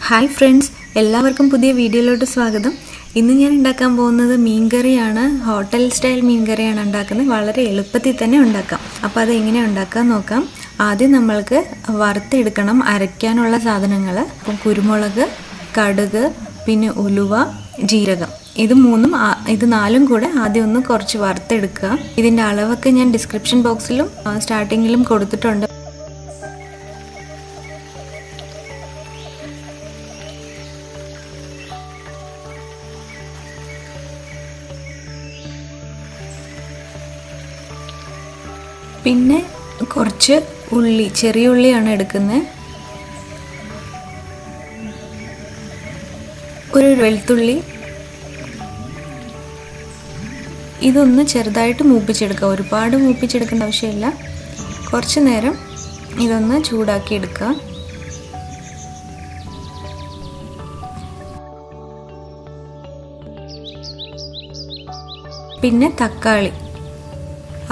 Hi friends, എല്ലാവർക്കും പുതിയ വീഡിയോയിലോട്ട് സ്വാഗതം. ഇന്ന് ഞാൻ ഉണ്ടാക്കാൻ പോകുന്നത് മീൻ കറിയാണ്. ഹോട്ടൽ സ്റ്റൈൽ മീൻ കറിയാണ് ഉണ്ടാക്കുന്നത്. വളരെ എളുപ്പത്തിൽ തന്നെ ഉണ്ടാക്കാം. അപ്പോൾ അത് എങ്ങനെ ഉണ്ടാക്കാൻ നോക്കാം. ആദ്യം നമ്മൾക്ക് വറുത്തെടുക്കണം അരയ്ക്കാനുള്ള സാധനങ്ങൾ. അപ്പം കുരുമുളക്, കടുക്, പിന്നെ ഉലുവ, ജീരകം, ഇത് നാലും കൂടെ ആദ്യം ഒന്ന് കുറച്ച് വറുത്തെടുക്കുക. ഇതിൻ്റെ അളവൊക്കെ ഞാൻ ഡിസ്ക്രിപ്ഷൻ ബോക്സിലും സ്റ്റാർട്ടിങ്ങിലും കൊടുത്തിട്ടുണ്ട്. പിന്നെ കുറച്ച് ഉള്ളി, ചെറിയ ഉള്ളിയാണ് എടുക്കുന്നത്. ഒരു വെളുത്തുള്ളി. ഇതൊന്ന് ചെറുതായിട്ട് മൂപ്പിച്ചെടുക്കുക. ഒരുപാട് മൂപ്പിച്ചെടുക്കേണ്ട ആവശ്യമില്ല. കുറച്ച് നേരം ഇതൊന്ന് ചൂടാക്കി എടുക്കുക. പിന്നെ തക്കാളി,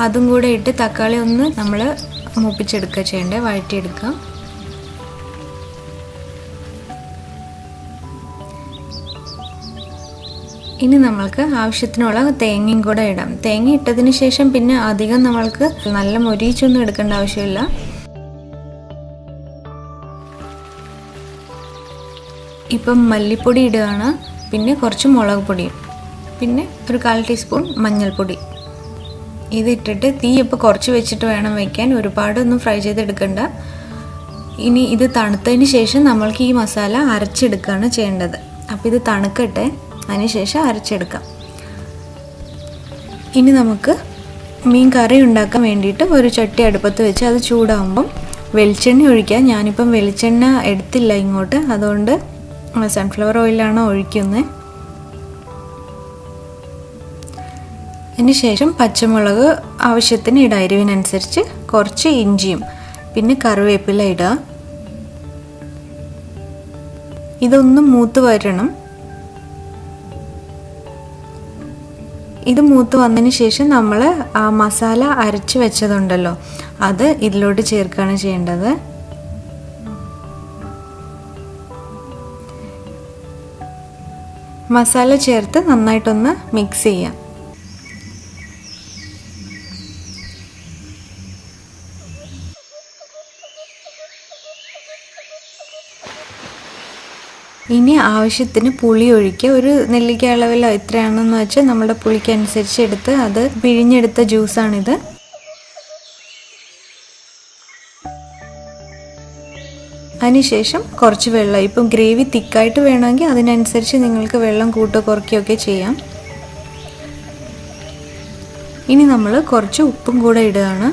അതും കൂടെ ഇട്ട് തക്കാളി ഒന്ന് നമ്മൾ മൂപ്പിച്ചെടുക്കുക ചെയ്യേണ്ടത്, വഴറ്റിയെടുക്കുക. ഇനി നമ്മൾക്ക് ആവശ്യത്തിനുള്ള തേങ്ങയും കൂടെ ഇടാം. തേങ്ങ ഇട്ടതിന് ശേഷം പിന്നെ അധികം നമ്മൾക്ക് നല്ല മൊരിയിച്ചൊന്നും എടുക്കേണ്ട ആവശ്യമില്ല. ഇപ്പം മല്ലിപ്പൊടി ഇടുകയാണ്. പിന്നെ കുറച്ച് മുളക് പൊടിയും, പിന്നെ ഒരു 1/4 ടീസ്പൂൺ മഞ്ഞൾപ്പൊടി. ഇതിട്ടിട്ട് തീ ഇപ്പോൾ കുറച്ച് വെച്ചിട്ട് വേണം വയ്ക്കാൻ. ഒരുപാടൊന്നും ഫ്രൈ ചെയ്തെടുക്കണ്ട. ഇനി ഇത് തണുത്തതിന് ശേഷം നമ്മൾക്ക് ഈ മസാല അരച്ചെടുക്കുകയാണ് ചെയ്യേണ്ടത്. അപ്പോൾ ഇത് തണുക്കട്ടെ, അതിന് ശേഷം അരച്ചെടുക്കാം. ഇനി നമുക്ക് മീൻ കറി ഉണ്ടാക്കാൻ വേണ്ടിയിട്ട് ഒരു ചട്ടി അടുപ്പത്ത് വെച്ച് അത് ചൂടാകുമ്പം വെളിച്ചെണ്ണ ഒഴിക്കുക. ഞാനിപ്പം വെളിച്ചെണ്ണ എടുത്തില്ല ഇങ്ങോട്ട്, അതുകൊണ്ട് സൺഫ്ലവർ ഓയിലാണ് ഒഴിക്കുന്നത്. അതിന് ശേഷം പച്ചമുളക് ആവശ്യത്തിന് ഇടുക, എരിവിനനുസരിച്ച്. കുറച്ച് ഇഞ്ചിയും പിന്നെ കറിവേപ്പില ഇടുക. ഇതൊന്ന് മൂത്ത് വരണം. ഇത് മൂത്ത് വന്നതിന് ശേഷം നമ്മൾ ആ മസാല അരച്ച് വെച്ചതുണ്ടല്ലോ, അത് ഇതിലോട്ട് ചേർക്കുകയാണ് ചെയ്യേണ്ടത്. മസാല ചേർത്ത് നന്നായിട്ടൊന്ന് മിക്സ് ചെയ്യാം. ഇനി ആവശ്യത്തിന് പുളി ഒഴിക്കുക. ഒരു നെല്ലിക്ക അളവിലോ എത്രയാണെന്ന് വെച്ചാൽ നമ്മുടെ പുളിക്ക് അനുസരിച്ച് എടുത്ത് അത് പിഴിഞ്ഞെടുത്ത ജ്യൂസാണിത്. അതിനുശേഷം കുറച്ച് വെള്ളം. ഇപ്പം ഗ്രേവി തിക്കായിട്ട് വേണമെങ്കിൽ അതിനനുസരിച്ച് നിങ്ങൾക്ക് വെള്ളം കൂട്ടോ കുറയ്ക്കുകയൊക്കെ ചെയ്യാം. ഇനി നമ്മൾ കുറച്ച് ഉപ്പും കൂടെ ഇടുകയാണ്.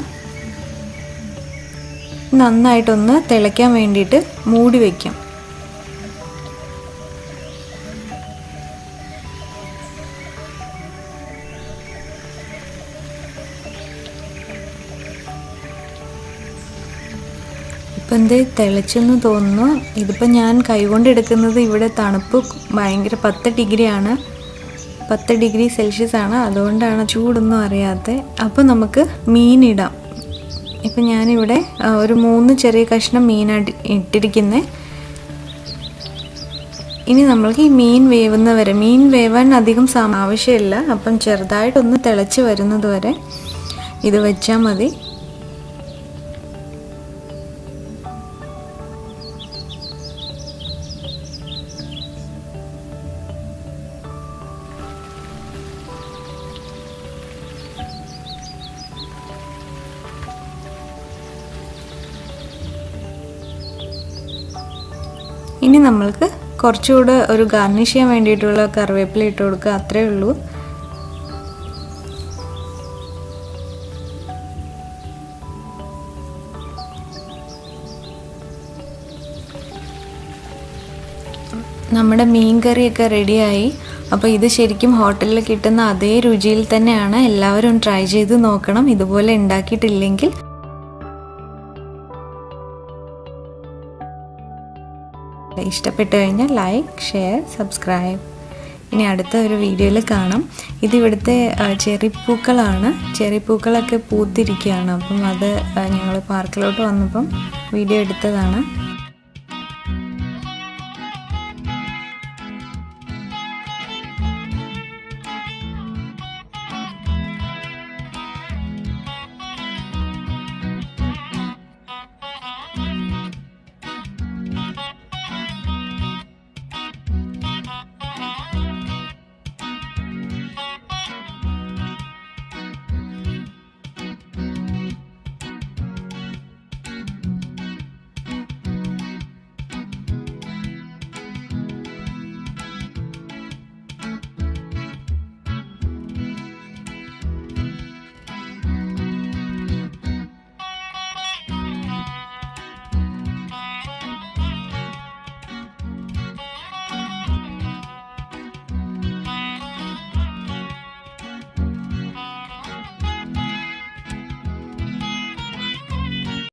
നന്നായിട്ടൊന്ന് തിളയ്ക്കാൻ വേണ്ടിയിട്ട് മൂടി വയ്ക്കാം. ഇപ്പം എന്ത് തിളച്ചെന്ന് തോന്നുന്നു. ഇതിപ്പോൾ ഞാൻ കൈകൊണ്ട് എടുക്കുന്നത്, ഇവിടെ തണുപ്പ് ഭയങ്കര 10 ഡിഗ്രിയാണ്, 10 ഡിഗ്രി സെൽഷ്യസ് ആണ്. അതുകൊണ്ടാണ് ചൂടൊന്നും അറിയാത്തത്. അപ്പോൾ നമുക്ക് മീനിടാം. ഇപ്പം ഞാനിവിടെ ഒരു 3 ചെറിയ കഷ്ണം മീനാണ് ഇട്ടിരിക്കുന്നത്. ഇനി നമ്മൾക്ക് ഈ മീൻ വേവുന്നവരെ, മീൻ വേവാൻ അധികം ആവശ്യമില്ല. അപ്പം ചെറുതായിട്ടൊന്ന് തിളച്ച് വരുന്നത് വരെ ഇത് വെച്ചാൽ മതി. ഇനി നമ്മൾക്ക് കുറച്ചുകൂടെ ഒരു ഗാർണിഷ് ചെയ്യാൻ വേണ്ടിയിട്ടുള്ള കറിവേപ്പില ഇട്ട് കൊടുക്കുക. അത്രയേ ഉള്ളൂ. നമ്മുടെ മീൻ കറിയൊക്കെ റെഡിയായി. അപ്പോൾ ഇത് ശരിക്കും ഹോട്ടലിൽ കിട്ടുന്ന അതേ രുചിയിൽ തന്നെയാണ്. എല്ലാവരും ട്രൈ ചെയ്ത് നോക്കണം. ഇതുപോലെ ഉണ്ടാക്കിയിട്ടില്ലെങ്കിൽ ഇഷ്ടപ്പെട്ടു കഴിഞ്ഞാൽ ലൈക്ക്, ഷെയർ, സബ്സ്ക്രൈബ്. ഇനി അടുത്ത ഒരു വീഡിയോയിൽ കാണാം. ഇതിവിടുത്തെ ചെറിപ്പൂക്കളാണ്. ചെറിപ്പൂക്കളൊക്കെ പൂത്തിരിക്കുകയാണ്. അപ്പം അത് ഞങ്ങൾ പാർക്കിലോട്ട് വന്നപ്പം വീഡിയോ എടുത്തതാണ്.